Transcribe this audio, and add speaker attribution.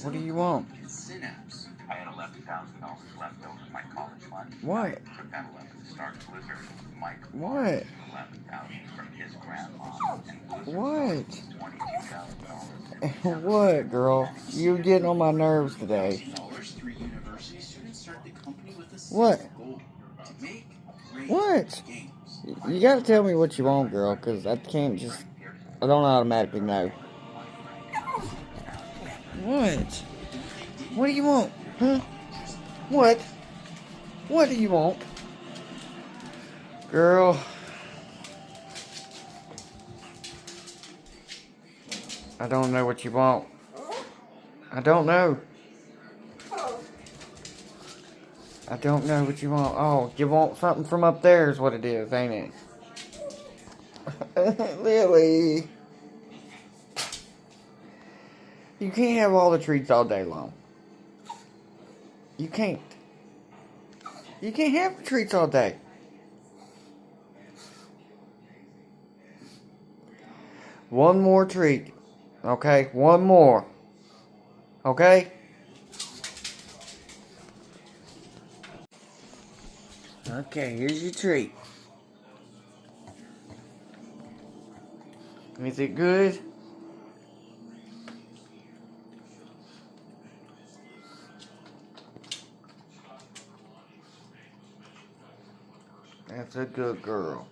Speaker 1: What do you want?
Speaker 2: I had $11,000 left over in my college fund.
Speaker 1: What?
Speaker 2: Took that 11 to start Blizzard. Mike
Speaker 1: What?
Speaker 2: 11,000 from his grandma, and Blizzard
Speaker 1: What?
Speaker 2: $22,000.
Speaker 1: What, girl? You're getting on my nerves today. What? What? You gotta tell me what you want, girl, because I can't just... I don't automatically know. What? What do you want? Huh? What? What do you want? Girl... I don't know what you want. I don't know. I don't know what you want. Oh, you want something from up there is what it is, ain't it? Lily. You can't have all the treats all day long. You can't. You can't have the treats all day. One more treat. Okay? One more. Okay? Okay, here's your treat. Is it good? That's a good girl.